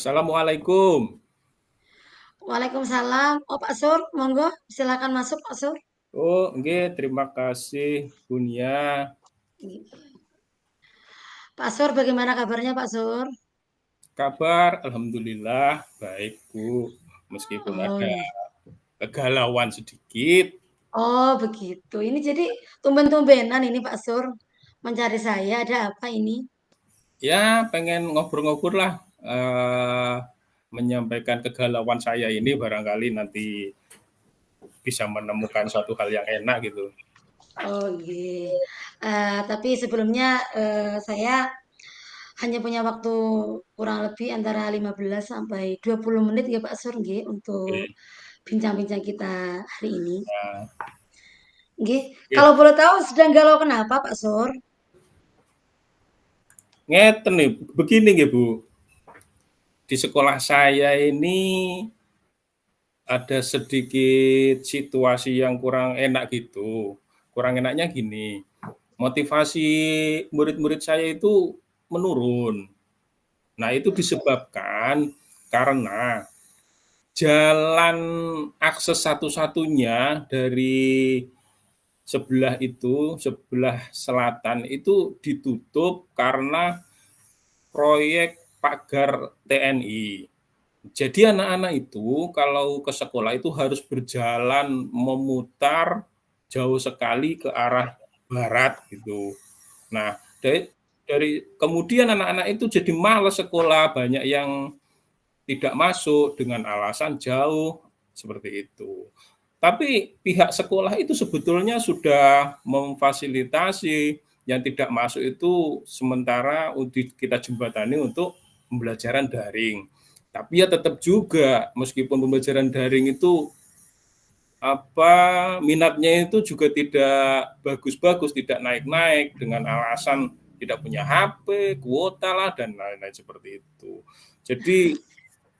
Assalamualaikum. Waalaikumsalam. Oh, Pak Sur, monggo silakan masuk Pak Sur. Oh, nggih, terima kasih Bunia. Pak Sur, bagaimana kabarnya Pak Sur? Kabar alhamdulillah baik, Bu. Meskipun Oh, ada iya. kegalauan sedikit. Oh, begitu. Ini jadi tumben-tumbenan ini Pak Sur mencari saya. Ada apa ini? Ya, pengen ngobrol-ngobrol lah, menyampaikan kegalauan saya ini barangkali nanti bisa menemukan suatu hal yang enak gitu. Oh, iya. Tapi sebelumnya saya hanya punya waktu kurang lebih antara 15 sampai 20 menit ya Pak Sur nggih untuk Oke. bincang-bincang kita hari ini. Nah, Nggih. oke. Kalau boleh tahu sedang galau kenapa Pak Sur? Ngeten nih, begini nggih, Bu. Di sekolah saya ini ada sedikit situasi yang kurang enak gitu. Kurang enaknya gini, motivasi murid-murid saya itu menurun. Nah, itu disebabkan karena jalan akses satu-satunya dari sebelah selatan itu ditutup karena proyek pagar TNI. Jadi anak-anak itu kalau ke sekolah itu harus berjalan memutar jauh sekali ke arah barat gitu. Nah, dari kemudian anak-anak itu jadi males sekolah, banyak yang tidak masuk dengan alasan jauh seperti itu. Tapi pihak sekolah itu sebetulnya sudah memfasilitasi yang tidak masuk itu sementara kita jembatani untuk pembelajaran daring. Tapi ya tetap juga meskipun pembelajaran daring itu minatnya itu juga tidak bagus-bagus, tidak naik-naik dengan alasan tidak punya HP, kuota lah dan lain-lain seperti itu. Jadi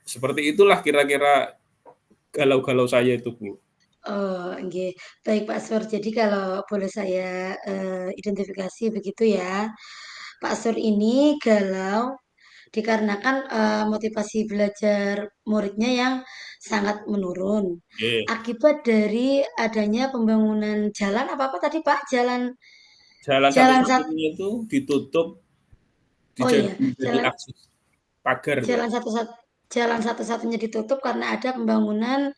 seperti itulah kira-kira galau-galau saya itu, Bu. Oh, nggih. Baik Pak Sur, jadi kalau boleh saya identifikasi begitu ya, Pak Sur ini galau dikarenakan motivasi belajar muridnya yang sangat menurun Oke. akibat dari adanya pembangunan jalan apa-apa tadi Pak? Jalan Jalan jalan sat satu-satunya itu ditutup oh iya, jadi jalan akses pagar itu. jalan satu jalan satu-satunya ditutup karena ada pembangunan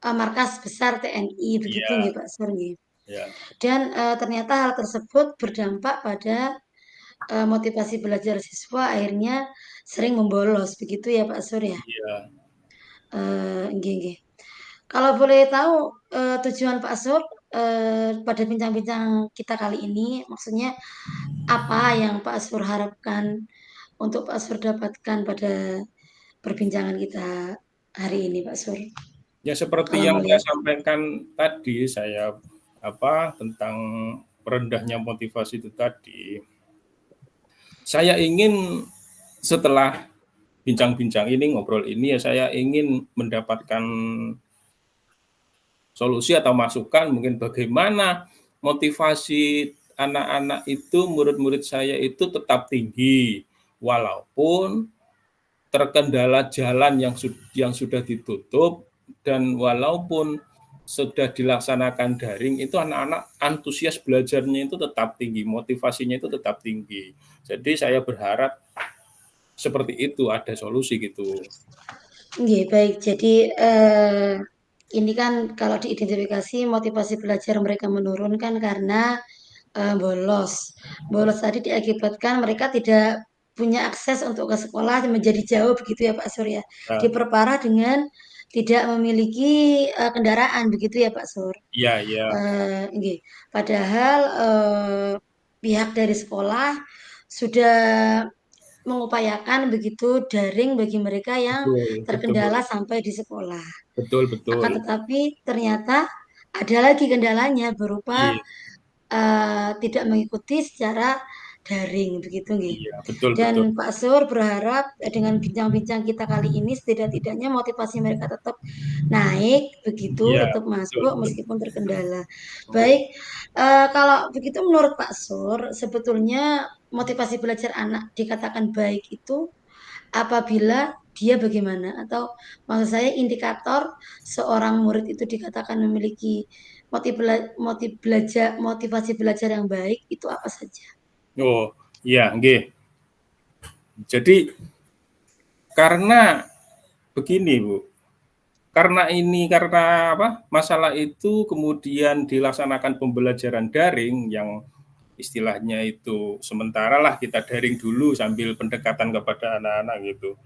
markas besar TNI begitu Iya, nggih Pak Sur nggih. ya, Dan ternyata hal tersebut berdampak pada motivasi belajar siswa akhirnya sering membolos begitu ya Pak Sur ya. iya. Nggih nggih. Kalau boleh tahu tujuan Pak Sur pada bincang-bincang kita kali ini, maksudnya apa yang Pak Sur harapkan untuk Pak Sur dapatkan pada perbincangan kita hari ini Pak Sur? Ya seperti Kalau yang saya melihat, sampaikan tadi, saya tentang rendahnya motivasi itu tadi. Saya ingin setelah bincang-bincang ini, ngobrol ini ya saya ingin mendapatkan solusi atau masukan mungkin bagaimana motivasi anak-anak itu, murid-murid saya itu tetap tinggi walaupun terkendala jalan yang sudah ditutup dan walaupun sudah dilaksanakan daring itu anak-anak antusias belajarnya itu tetap tinggi, motivasinya itu tetap tinggi. Jadi saya berharap seperti itu ada solusi gitu. nggih baik. Jadi ini kan kalau diidentifikasi motivasi belajar mereka menurun kan karena bolos. Bolos tadi diakibatkan mereka tidak punya akses untuk ke sekolah menjadi jauh begitu ya Pak Surya. Nah, Diperparah dengan tidak memiliki kendaraan begitu ya Pak Sur. iya, iya, Nggih. Padahal pihak dari sekolah sudah mengupayakan begitu daring bagi mereka yang betul, betul, terkendala sampai di sekolah. betul, Akan betul. tetapi ternyata ada lagi kendalanya berupa Iya, tidak mengikuti secara daring begitu nggih. iya, betul, Dan betul. Pak Sur berharap dengan bincang-bincang kita kali ini setidak-tidaknya motivasi mereka tetap naik begitu, Iya, tetap betul, masuk betul. meskipun terkendala. Baik, kalau begitu menurut Pak Sur, sebetulnya motivasi belajar anak dikatakan baik itu apabila dia bagaimana, atau maksud saya indikator seorang murid itu dikatakan memiliki motivasi belajar yang baik itu apa saja? Oh, iya, nggih. Jadi karena begini, Bu. Karena apa? Masalah itu kemudian dilaksanakan pembelajaran daring yang istilahnya itu sementara lah kita daring dulu sambil pendekatan kepada anak-anak gitu.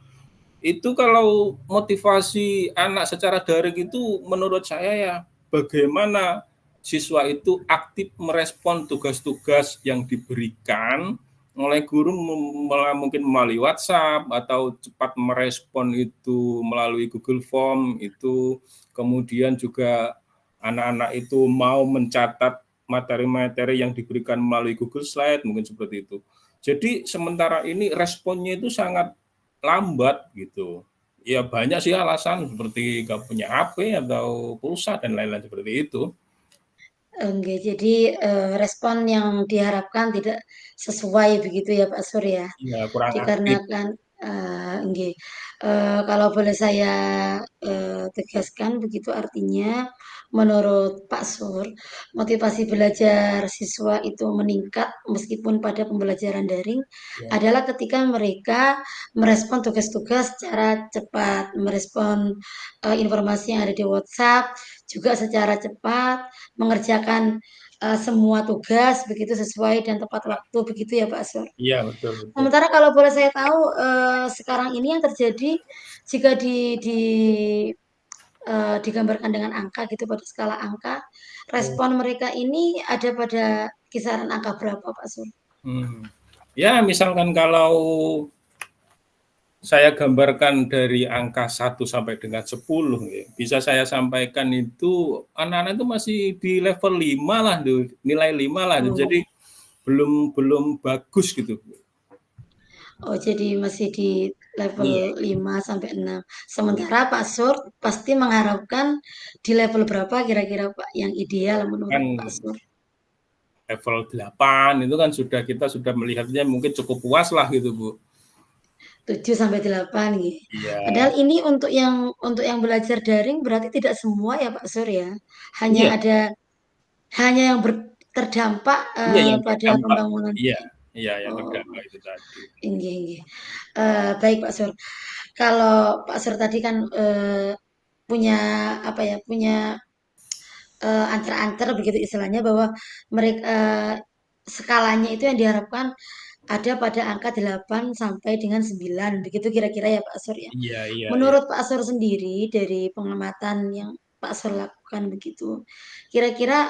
Itu kalau motivasi anak secara daring itu menurut saya ya bagaimana siswa itu aktif merespon tugas-tugas yang diberikan oleh guru mungkin melalui WhatsApp atau cepat merespon itu melalui Google Form itu, kemudian juga anak-anak itu mau mencatat materi-materi yang diberikan melalui Google Slide mungkin seperti itu. Jadi sementara ini responnya itu sangat lambat gitu. Ya banyak sih alasan seperti gak punya HP atau pulsa dan lain-lain seperti itu. Enggak, jadi respon yang diharapkan tidak sesuai begitu ya Pak Surya. Ya kurang aktif. Dikarenakan nggih, kalau boleh saya tegaskan begitu artinya menurut Pak Sur, motivasi belajar siswa itu meningkat meskipun pada pembelajaran daring Ya. adalah ketika mereka merespon tugas-tugas secara cepat, merespon informasi yang ada di WhatsApp juga secara cepat, mengerjakan semua tugas begitu sesuai dan tepat waktu begitu ya Pak Sur. Iya betul betul. Sementara kalau boleh saya tahu sekarang ini yang terjadi jika digambarkan dengan angka gitu pada skala angka, Oh. respon mereka ini ada pada kisaran angka berapa Pak Sur? Ya misalkan kalau saya gambarkan dari angka 1 sampai dengan 10 ya, bisa saya sampaikan itu anak-anak itu masih di level 5 lah, nilai 5 lah. Oh, Jadi belum belum bagus gitu. oh jadi masih di Iya, level 5 sampai 6. iya. Sementara Pak Sur pasti mengharapkan di level berapa kira-kira Pak yang ideal menurut Kan Pak Sur? level 8 itu kan kita sudah melihatnya mungkin cukup puas lah gitu, Bu. 7 sampai 8 gitu. Iya. Padahal ini untuk yang belajar daring berarti tidak semua ya Pak Sur ya. Hanya Iya, ada hanya yang terdampak iya yang pada terdampak. pembangunan. Iya, iya yang Oh, terdampak itu tadi. inggih, inggih. Baik Pak Sur. Kalau Pak Sur tadi kan punya apa ya, punya ancer-ancer begitu istilahnya bahwa mereka skalanya itu yang diharapkan ada pada angka 8 sampai dengan 9 begitu kira-kira ya Pak Sur ya. Iya, iya, iya. Menurut Pak Sur sendiri dari pengamatan yang Pak Sur lakukan begitu, kira-kira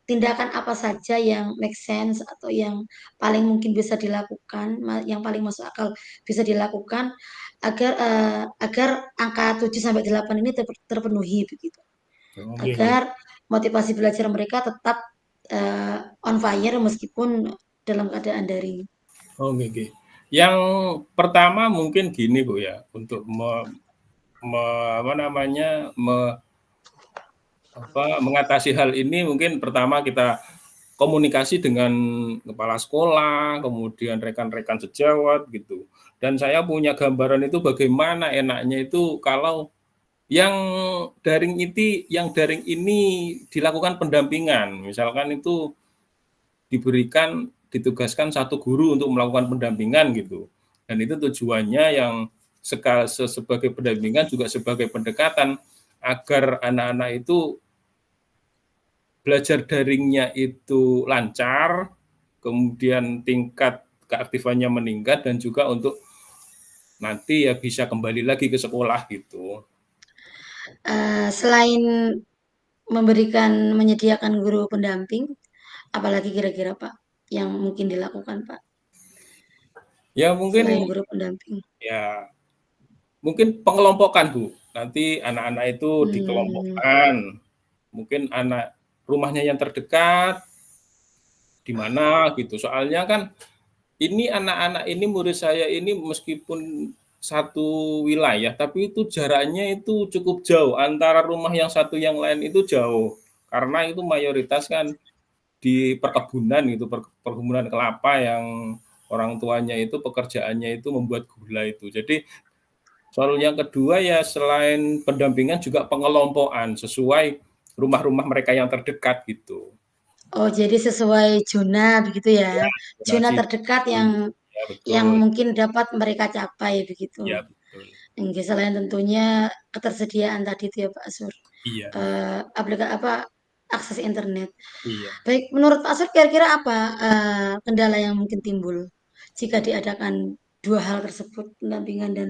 tindakan apa saja yang make sense atau yang paling mungkin bisa dilakukan, yang paling masuk akal bisa dilakukan agar angka 7 sampai 8 ini terpenuhi begitu. Oke, oke. Agar motivasi belajar mereka tetap on fire meskipun dalam keadaan daring. Oke, oke. Yang pertama mungkin gini, Bu ya, untuk apa namanya, mengatasi hal ini mungkin pertama kita komunikasi dengan kepala sekolah, kemudian rekan-rekan sejawat gitu. Dan saya punya gambaran itu bagaimana enaknya itu kalau yang daring ini dilakukan pendampingan. Misalkan itu ditugaskan satu guru untuk melakukan pendampingan gitu. Dan itu tujuannya yang sebagai pendampingan juga sebagai pendekatan agar anak-anak itu belajar daringnya itu lancar, kemudian tingkat keaktifannya meningkat dan juga untuk nanti ya bisa kembali lagi ke sekolah gitu. Selain menyediakan guru pendamping, apalagi kira-kira Pak yang mungkin dilakukan Pak Ya selain mungkin guru pendamping? ya mungkin pengelompokan Bu. Nanti anak-anak itu Hmm, dikelompokkan. Mungkin anak rumahnya yang terdekat di mana gitu. Soalnya kan ini anak-anak ini murid saya ini meskipun satu wilayah, tapi itu jaraknya itu cukup jauh antara rumah yang satu yang lain itu jauh. Karena itu mayoritas kan di perkebunan gitu, perkebunan kelapa yang orang tuanya itu pekerjaannya itu membuat gula itu. Jadi soal yang kedua ya selain pendampingan juga pengelompokan sesuai rumah-rumah mereka yang terdekat gitu. Oh, jadi sesuai zona begitu Ya, ya? Zona donasi. terdekat Ya yang betul. mungkin dapat mereka capai begitu. Ya betul. Nggih, selain tentunya ketersediaan tadi itu ya Pak Sur, Iya, akses internet. iya. Baik, menurut Pak Sur kira-kira apa, kendala yang mungkin timbul jika diadakan 2 hal tersebut, pendampingan dan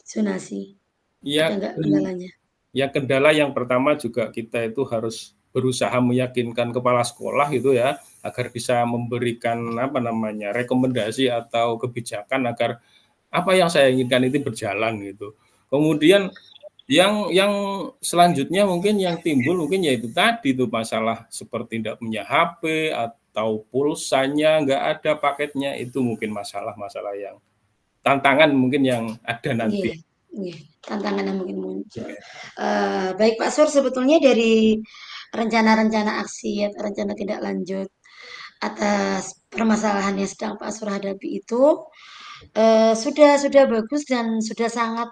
zonasi? Ada Ya, nggak kendalanya? ya kendala yang pertama juga kita itu harus berusaha meyakinkan kepala sekolah itu ya agar bisa memberikan apa namanya rekomendasi atau kebijakan agar apa yang saya inginkan itu berjalan gitu. Kemudian yang selanjutnya mungkin yang timbul mungkin yaitu tadi tuh masalah seperti tidak punya HP atau pulsanya nggak ada paketnya itu mungkin masalah-masalah yang tantangan mungkin yang ada Nggih, nanti. nggih, tantangan yang mungkin muncul. Oke. Baik Pak Sur, sebetulnya dari rencana-rencana aksi atau rencana tindak lanjut atas permasalahan yang sedang Pak Sur hadapi itu, sudah bagus dan sudah sangat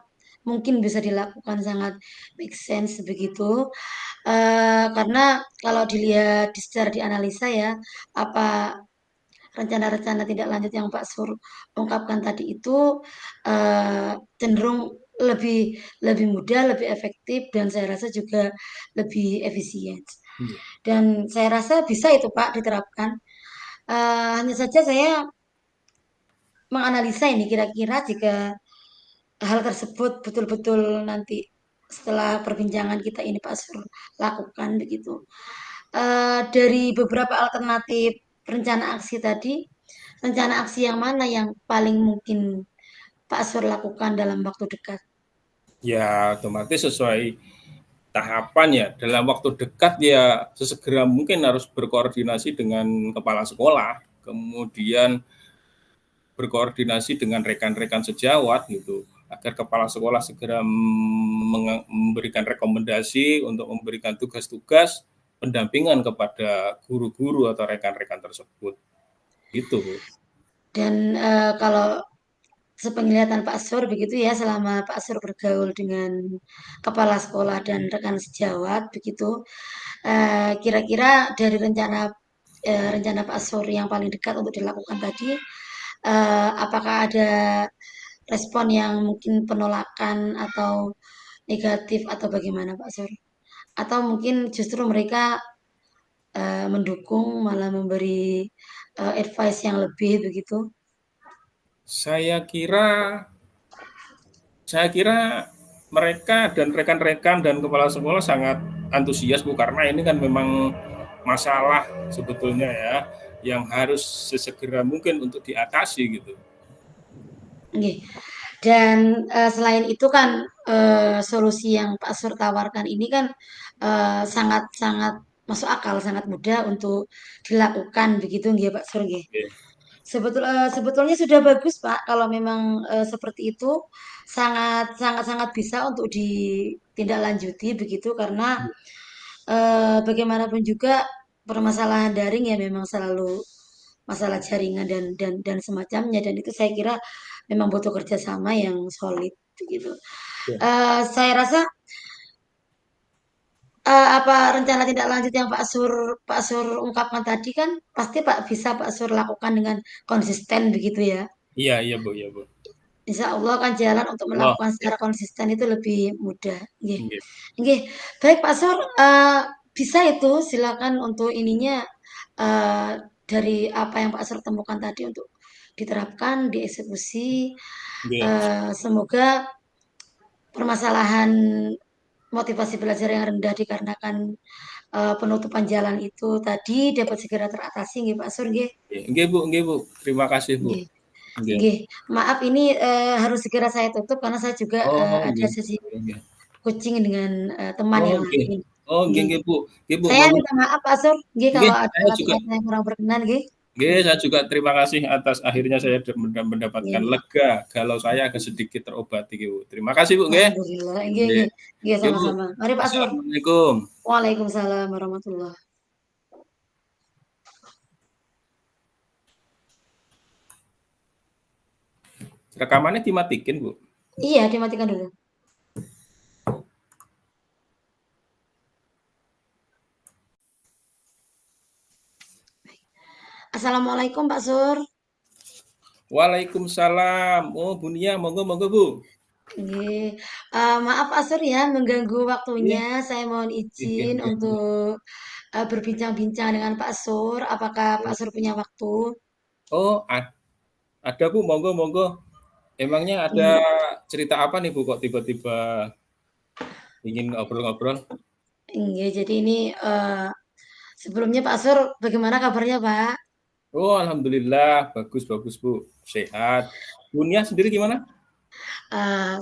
mungkin bisa dilakukan, sangat make sense begitu. Karena kalau dilihat secara dianalisa ya, apa rencana-rencana tindak lanjut yang Pak Sur ungkapkan tadi itu cenderung lebih lebih mudah, lebih efektif, dan saya rasa juga lebih efisien. Iya. Dan saya rasa bisa itu Pak diterapkan. Hanya saja saya menganalisa ini kira-kira jika hal tersebut betul-betul nanti setelah perbincangan kita ini Pak Sur lakukan begitu. Dari beberapa alternatif rencana aksi tadi, rencana aksi yang mana yang paling mungkin Pak Sur lakukan dalam waktu dekat? Ya otomatis sesuai tahapan ya dalam waktu dekat ya sesegera mungkin harus berkoordinasi dengan kepala sekolah, kemudian berkoordinasi dengan rekan-rekan sejawat gitu agar kepala sekolah segera memberikan rekomendasi untuk memberikan tugas-tugas pendampingan kepada guru-guru atau rekan-rekan tersebut gitu. Dan kalau sepenglihatan Pak Sur begitu ya, selama Pak Sur bergaul dengan kepala sekolah dan rekan sejawat begitu, kira-kira dari rencana Pak Sur yang paling dekat untuk dilakukan tadi, apakah ada respon yang mungkin penolakan atau negatif atau bagaimana Pak Sur? Atau mungkin justru mereka mendukung malah memberi advice yang lebih begitu? Saya kira saya kira mereka dan rekan-rekan dan kepala sekolah sangat antusias Bu karena ini kan memang masalah sebetulnya ya yang harus sesegera mungkin untuk diatasi gitu. Nggih. Dan selain itu kan solusi yang Pak Sur tawarkan ini kan sangat-sangat masuk akal, sangat mudah untuk dilakukan begitu nggih Pak Sur nggih. Oke. Sebetulnya sudah bagus Pak kalau memang seperti itu sangat sangat sangat bisa untuk ditindaklanjuti begitu karena bagaimanapun juga permasalahan daring ya memang selalu masalah jaringan dan semacamnya dan itu saya kira memang butuh kerjasama yang solid gitu. Saya rasa apa rencana tindak lanjut yang Pak Sur ungkapkan tadi kan pasti Pak Sur lakukan dengan konsisten begitu ya. Iya iya Bu, iya Bu. Insya Allah kan jalan untuk Allah. melakukan secara konsisten itu lebih mudah. Nggih. Oke. Nggih. Baik Pak Sur, bisa itu silakan untuk ininya eh, dari apa yang Pak Sur temukan tadi untuk diterapkan, dieksekusi. Oke. Semoga permasalahan motivasi belajar yang rendah dikarenakan penutupan jalan itu tadi dapat segera teratasi nggih Pak Sur nggih. Nggih Bu. Terima kasih Bu. Nggih. Nggih. Nggih. Maaf ini harus segera saya tutup karena saya juga Oh, ada nggih. sesi Nggih. coaching dengan teman Oh, yang nggih. lain. Oh, nggih Nggih. nggih Bu. Nggih Bu, Saya ngomong minta maaf Pak Sur, nggih nggih, kalau ada saya juga kata-kata yang kurang berkenan nggih. nggih, saya juga terima kasih atas akhirnya saya mendapatkan Nggih. lega, galau saya agak sedikit terobati nggih Bu. Terima kasih Bu nggih. Alhamdulillah. Nggih, Nggih. nggih. Nggih Nggih Bu. sama-sama. Mari Pak Sur. Assalamualaikum. Waalaikumsalam warahmatullahi Rekamannya dimatikan, Bu? Iya, dimatikan dulu. Assalamualaikum Pak Sur. Waalaikumsalam. Oh, Bu Nia, monggo monggo, Bu. Nggih, maaf Pak Sur ya mengganggu Iya. waktunya. Saya mohon Oke, izin oke, Bu. untuk, berbincang-bincang dengan Pak Sur. Apakah Pak Sur punya waktu? Oh, ada, Bu, monggo monggo. Emangnya ada Mmm, cerita apa nih, Bu, kok tiba-tiba ingin ngobrol-ngobrol? nggih, jadi ini, sebelumnya Pak Sur bagaimana kabarnya Pak? Oh, alhamdulillah, bagus bagus, Bu. Sehat. Bu Nia sendiri gimana?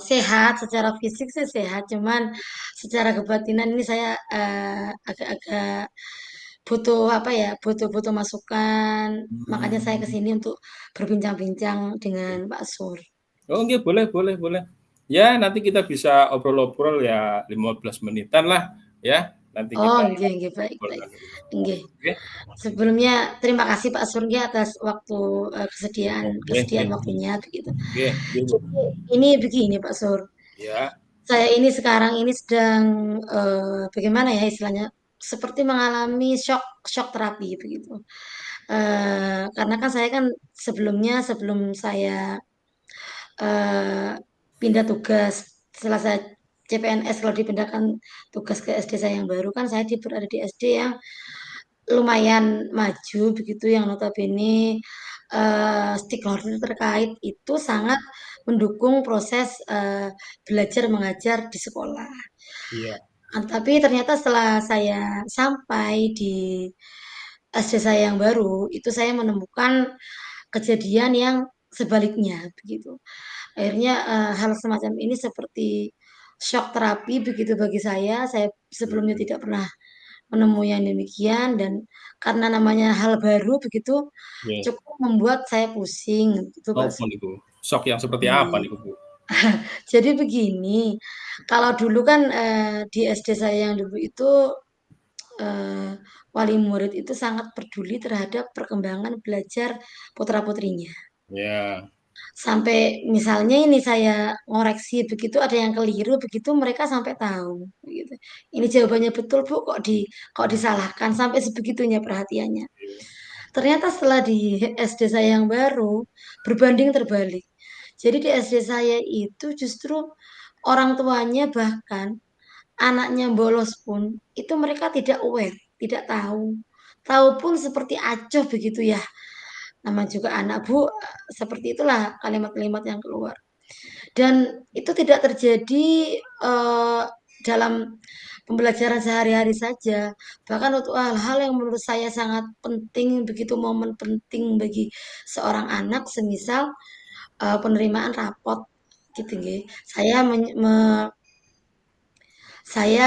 Sehat, secara fisik saya sehat, cuman secara kebatinan ini saya, agak-agak butuh apa ya, butuh masukan, makanya saya ke Hmm. sini untuk berbincang-bincang dengan Pak Sur. Oh, oke, boleh boleh boleh. Ya, nanti kita bisa obrol-obrol ya 15 menitan lah, ya. Nanti Oh, kita nggih, baik baik. obrolkan dulu. Nggih. Oke, Sebelumnya terima kasih Pak Sur nggih atas waktu, kesediaan oke, oke, kesediaan waktunya begitu. oke, oke, Bu. Jadi ini begini Pak Sur, Ya, saya ini sekarang ini sedang, bagaimana ya istilahnya, seperti mengalami shock shock terapi begitu. Karena kan saya kan sebelumnya sebelum saya, eee, pindah tugas setelah saya CPNS kalau dipindahkan tugas ke SD saya yang baru kan saya berada di SD yang lumayan maju begitu yang notabene, stakeholder terkait itu sangat mendukung proses, belajar mengajar di sekolah. iya, Tapi ternyata setelah saya sampai di SD saya yang baru, itu saya menemukan kejadian yang sebaliknya begitu. Akhirnya, hal semacam ini seperti syok terapi begitu bagi saya. Saya sebelumnya hmm, tidak pernah menemui yang demikian dan karena namanya hal baru begitu, iya. cukup membuat saya pusing gitu, Pak. Apa nih, Bu? Shock yang seperti apa Iya. nih, Bu? Jadi begini, kalau dulu kan, di SD saya yang dulu itu, eee, wali murid itu sangat peduli terhadap perkembangan belajar putra-putrinya. Ya, Sampai misalnya ini saya ngoreksi begitu ada yang keliru begitu mereka sampai tahu begitu. Ini jawabannya betul Bu kok disalahkan sampai sebegitunya perhatiannya. Ternyata setelah di SD saya yang baru berbanding terbalik. Jadi di SD saya itu justru orang tuanya bahkan anaknya bolos pun itu mereka tidak aware, tidak tahu. Tahu pun seperti acuh begitu ya. Nama juga anak Bu, seperti itulah kalimat-kalimat yang keluar. Dan itu tidak terjadi, dalam pembelajaran sehari-hari saja, bahkan untuk hal-hal yang menurut saya sangat penting, begitu momen penting bagi seorang anak, semisal, penerimaan rapot gitu nggih. Saya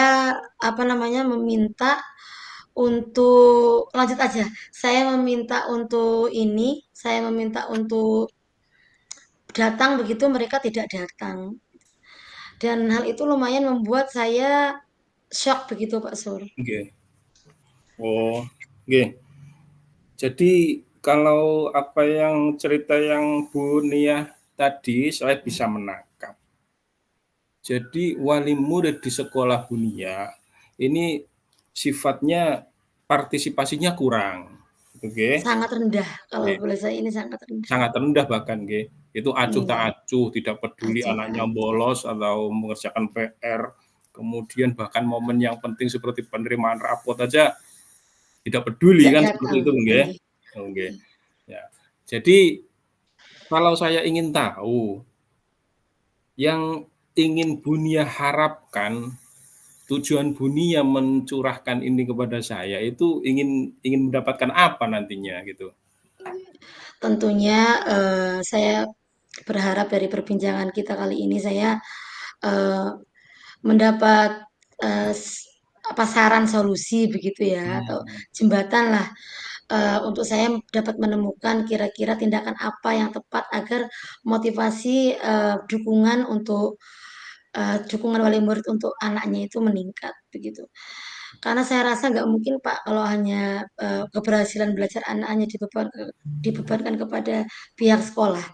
apa namanya, meminta untuk lanjut aja, saya meminta untuk saya meminta untuk datang begitu mereka tidak datang. Dan hal itu lumayan membuat saya shock begitu Pak Sur. oke. Oh, oke. Jadi kalau apa yang cerita yang Bu Nia tadi saya bisa menangkap. Jadi wali murid di sekolah Bu Nia ini sifatnya partisipasinya kurang. Oke. Sangat rendah, kalau Oke. boleh saya ini sangat rendah. Sangat rendah bahkan nggih. Itu acuh tak Nggih, acuh, tidak peduli acuh tak anaknya acuh. bolos atau mengerjakan PR, kemudian bahkan momen yang penting seperti penerimaan rapot aja tidak peduli Tidak kan seperti datang, itu nggih. nggih. Oke. Ya. Jadi kalau saya ingin tahu yang ingin Bunia harapkan, tujuan Bunia mencurahkan ini kepada saya itu ingin ingin mendapatkan apa nantinya gitu? Tentunya, saya berharap dari perbincangan kita kali ini saya, eee, mendapat, apa, saran solusi begitu ya, atau Hmm, jembatanlah, untuk saya dapat menemukan kira-kira tindakan apa yang tepat agar motivasi, dukungan untuk, dukungan wali murid untuk anaknya itu meningkat, begitu. Karena saya rasa nggak mungkin Pak kalau hanya, keberhasilan belajar anak hanya dibebankan kepada pihak sekolah.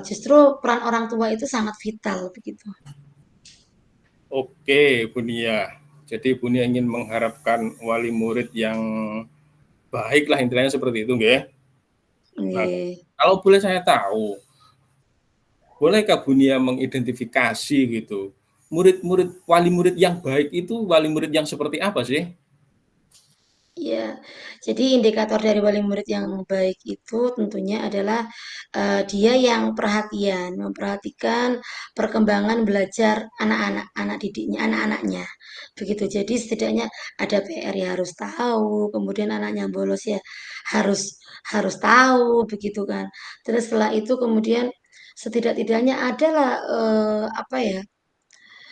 Justru peran orang tua itu sangat vital begitu. Oke, Bu Nia. Jadi Bu Nia ingin mengharapkan wali murid yang baik lah intinya seperti itu, nggih. Nah, Nggih. kalau boleh saya tahu, bolehkah Bu Nia mengidentifikasi gitu, murid-murid wali murid yang baik itu wali murid yang seperti apa sih? Iya, jadi indikator dari wali murid yang baik itu tentunya adalah dia yang perhatian, memperhatikan perkembangan belajar anak-anak, anak didiknya, anak-anaknya. Begitu. Jadi setidaknya ada PR ya harus tahu, kemudian anaknya bolos ya harus harus tahu, begitu kan. Terus setelah itu kemudian setidak-tidaknya adalah apa ya?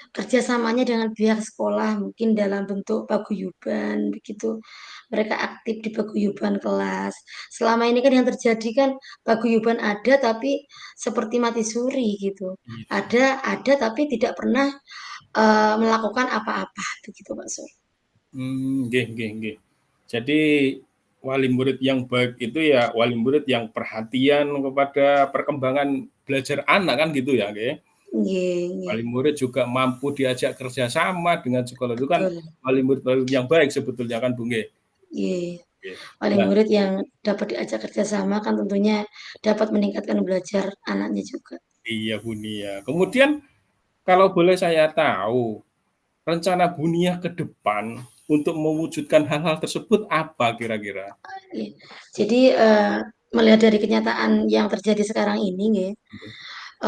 Kerjasamanya dengan pihak sekolah mungkin dalam bentuk paguyuban begitu. Mereka aktif di paguyuban kelas. Selama ini kan yang terjadi kan paguyuban ada tapi seperti mati suri gitu. Iya. Ada tapi tidak pernah melakukan apa-apa begitu Pak Sur. Nggih nggih nggih. Jadi wali murid yang baik itu ya wali murid yang perhatian kepada perkembangan belajar anak kan gitu ya, nggih. Nggih, nggih. Wali murid juga mampu diajak kerjasama dengan sekolah itu kan Betul. wali murid yang baik sebetulnya kan, Bu, nggih. Nggih. Oke. Wali Nah, murid yang dapat diajak kerjasama kan tentunya dapat meningkatkan belajar anaknya juga. iya Bu Nia. Kemudian kalau boleh saya tahu, rencana Bu Nia ke depan untuk mewujudkan hal-hal tersebut apa kira-kira? Iya. Jadi melihat dari kenyataan yang terjadi sekarang ini, nggih,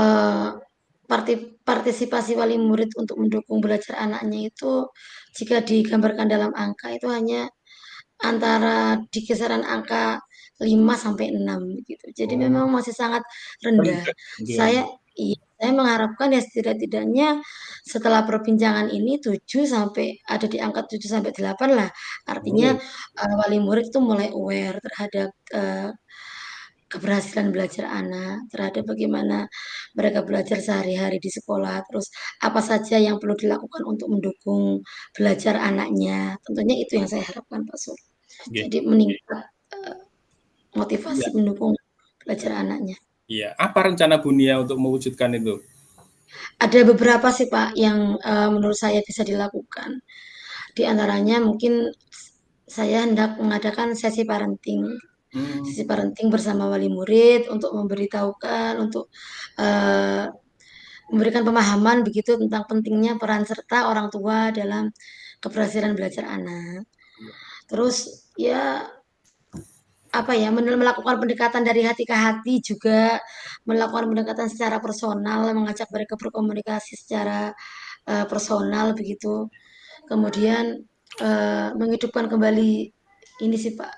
eh, partisipasi wali murid untuk mendukung belajar anaknya itu jika digambarkan dalam angka itu hanya antara di kisaran angka 5 sampai 6 gitu. Jadi Oh, memang masih sangat rendah. rendah dia. Saya iya, saya mengharapkan ya setidak-tidaknya setelah perbincangan ini 7 sampai ada di angka 7 sampai 8 lah. Artinya Oh, wali murid itu mulai aware terhadap keberhasilan belajar anak, terhadap bagaimana mereka belajar sehari-hari di sekolah, terus apa saja yang perlu dilakukan untuk mendukung belajar anaknya. Tentunya itu yang saya harapkan Pak Sur. nggih. Jadi meningkat motivasi Iya, mendukung belajar anaknya. iya. Apa rencana Bu Nia untuk mewujudkan itu? Ada beberapa sih Pak yang menurut saya bisa dilakukan. Di antaranya mungkin saya hendak mengadakan Hmm, sesi parenting bersama wali murid untuk memberitahukan, untuk eh, memberikan pemahaman begitu tentang pentingnya peran serta orang tua dalam keberhasilan belajar anak. Terus ya apa ya melakukan pendekatan dari hati ke hati juga melakukan pendekatan secara personal mengajak mereka berkomunikasi secara personal begitu kemudian menghidupkan kembali ini sih Pak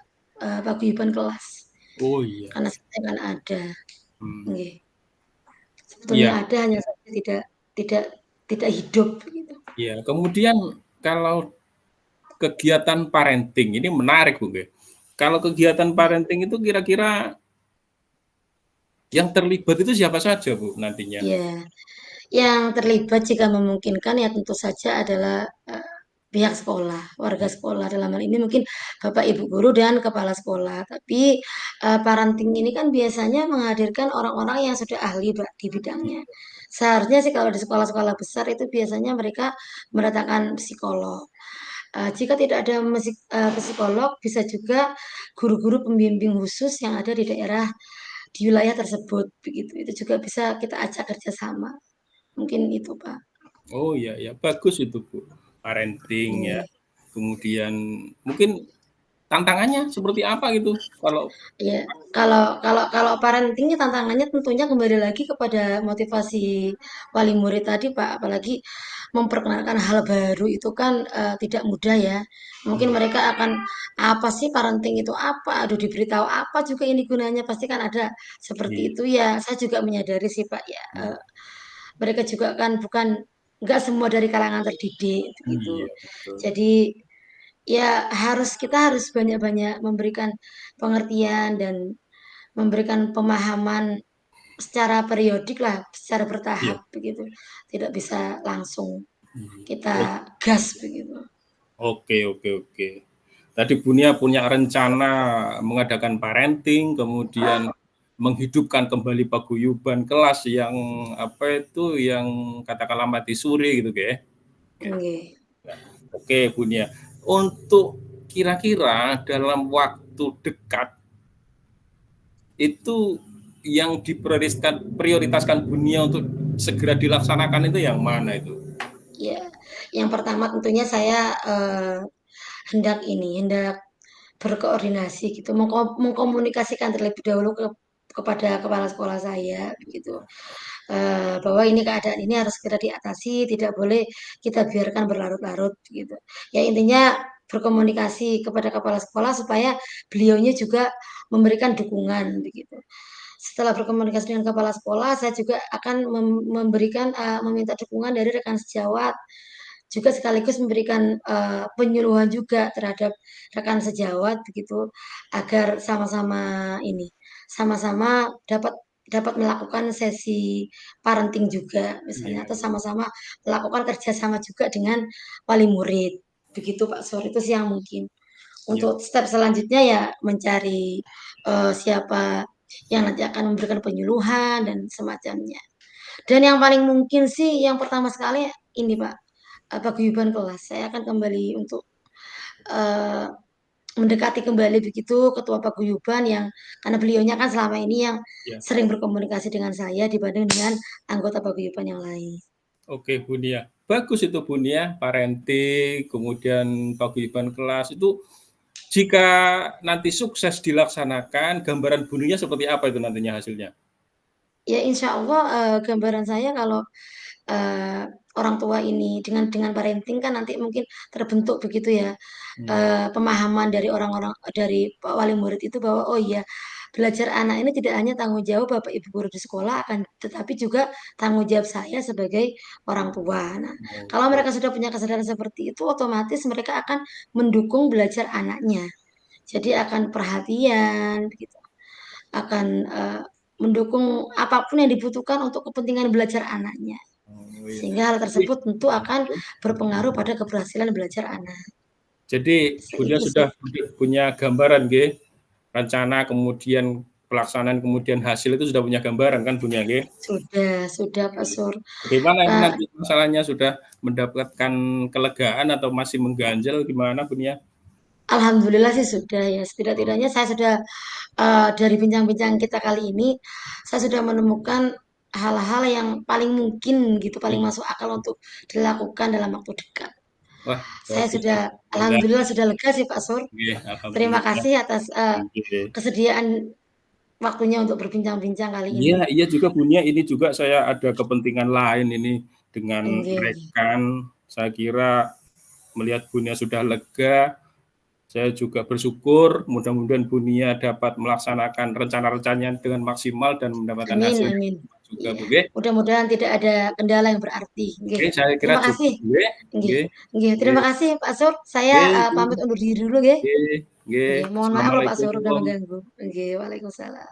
paguyuban kelas oh iya. karena saya kan ada Hmm, nggih. Sebetulnya iya, ada hanya saja tidak tidak hidup gitu. iya. Kemudian kalau kegiatan parenting ini menarik, Bu, nggih. Kalau kegiatan parenting itu kira-kira yang terlibat itu siapa saja, Bu, nantinya? Ya, yang terlibat jika memungkinkan ya tentu saja adalah pihak sekolah, warga sekolah dalam hal ini mungkin bapak ibu guru dan kepala sekolah. Tapi parenting ini kan biasanya menghadirkan orang-orang yang sudah ahli Pak, di bidangnya. Seharusnya sih kalau di sekolah-sekolah besar itu biasanya mereka mendatangkan psikolog. Jika tidak ada psikolog, bisa juga guru-guru pembimbing khusus yang ada di daerah di wilayah tersebut begitu. Itu juga bisa kita ajak kerjasama. Mungkin itu, Pak. Oh iya ya, bagus itu Bu, parenting ya. Iya. Kemudian mungkin tantangannya seperti apa gitu kalau Iya, kalau parenting tantangannya tentunya kembali lagi kepada motivasi wali murid tadi, Pak. Apalagi memperkenalkan hal baru itu kan tidak mudah ya. Mungkin iya, mereka akan apa sih parenting itu apa? Aduh diberitahu apa juga ini gunanya? Pasti kan ada seperti iya, itu ya. Saya juga menyadari sih, Pak ya. Mereka juga kan bukan nggak semua dari kalangan terdidik iya gitu. betul. Jadi ya kita harus banyak-banyak memberikan pengertian dan memberikan pemahaman secara periodik lah, secara Iya, bertahap begitu. Tidak bisa langsung iya. kita Oh, gas begitu. oke oke oke. Tadi Bunia punya rencana mengadakan parenting, kemudian menghidupkan kembali paguyuban kelas yang yang katakanlah mati suri gitu nggih. Nggih. Oke, Bu Nia. Untuk kira-kira dalam waktu dekat itu yang prioritaskan Bu Nia untuk segera dilaksanakan itu yang mana itu? Ya, yang pertama tentunya saya hendak berkoordinasi gitu, mengkomunikasikan terlebih dahulu kepada kepala sekolah saya begitu, bahwa ini keadaan ini harus segera diatasi, tidak boleh kita biarkan berlarut-larut gitu. Ya intinya berkomunikasi kepada kepala sekolah supaya beliaunya juga memberikan dukungan begitu. Setelah berkomunikasi dengan kepala sekolah, saya juga akan meminta dukungan dari rekan sejawat, juga sekaligus memberikan penyuluhan juga terhadap rekan sejawat begitu, agar sama-sama dapat dapat melakukan sesi parenting juga misalnya, atau sama-sama melakukan kerjasama juga dengan wali murid begitu Pak Sur. Itu sih yang mungkin. Ya. Untuk step selanjutnya ya mencari siapa yang nanti akan memberikan penyuluhan dan semacamnya. Dan yang paling mungkin sih yang pertama sekali ini Pak, paguyuban kelas. Saya akan kembali untuk uh, mendekati kembali begitu ketua paguyuban, yang karena beliaunya kan selama ini yang sering berkomunikasi dengan saya dibanding dengan anggota paguyuban yang lain. Oke, Bu Nia. Bagus itu Bu Nia, parenting, kemudian paguyuban kelas itu jika nanti sukses dilaksanakan, gambaran Bu Nia seperti apa itu nantinya hasilnya? Ya insya Allah gambaran saya kalau orang tua ini dengan parenting kan nanti mungkin terbentuk begitu ya, pemahaman dari orang-orang, dari wali murid itu, bahwa oh iya, belajar anak ini tidak hanya tanggung jawab Bapak Ibu guru di sekolah, tetapi juga tanggung jawab saya sebagai orang tua. Nah, kalau mereka sudah punya kesadaran seperti itu, otomatis mereka akan mendukung belajar anaknya. Jadi akan perhatian gitu, akan mendukung apapun yang dibutuhkan untuk kepentingan belajar anaknya. Sehingga hal tersebut tentu akan berpengaruh pada keberhasilan belajar anak. Jadi Bu Nia sudah punya gambaran nggih, rencana kemudian pelaksanaan kemudian hasil itu sudah punya gambaran kan Bu Nia nggih? Sudah Pak Sur. Bagaimana ini nanti masalahnya, sudah mendapatkan kelegaan atau masih mengganjal gimana Bu Nia? Alhamdulillah sih sudah ya. Setidak-tidaknya saya sudah dari bincang-bincang kita kali ini, saya sudah menemukan hal-hal yang paling mungkin gitu, paling masuk akal untuk dilakukan dalam waktu dekat. Wah, Saya sudah, alhamdulillah sudah lega sih Pak Sur. Terima kasih atas kesediaan waktunya untuk berbincang-bincang kali ini. Iya juga Bu Nia, ini juga saya ada kepentingan lain ini dengan rekan. Saya kira melihat Bu Nia sudah lega, saya juga bersyukur mudah-mudahan Bu Nia dapat melaksanakan rencana-rencananya dengan maksimal dan mendapatkan hasil juga Bu. Mudah-mudahan tidak ada kendala yang berarti. Saya kira terima kasih. Terima kasih Pak Sur. Saya pamit undur diri dulu. Mohon maaf Pak Sur sudah mengganggu. Waalaikumsalam.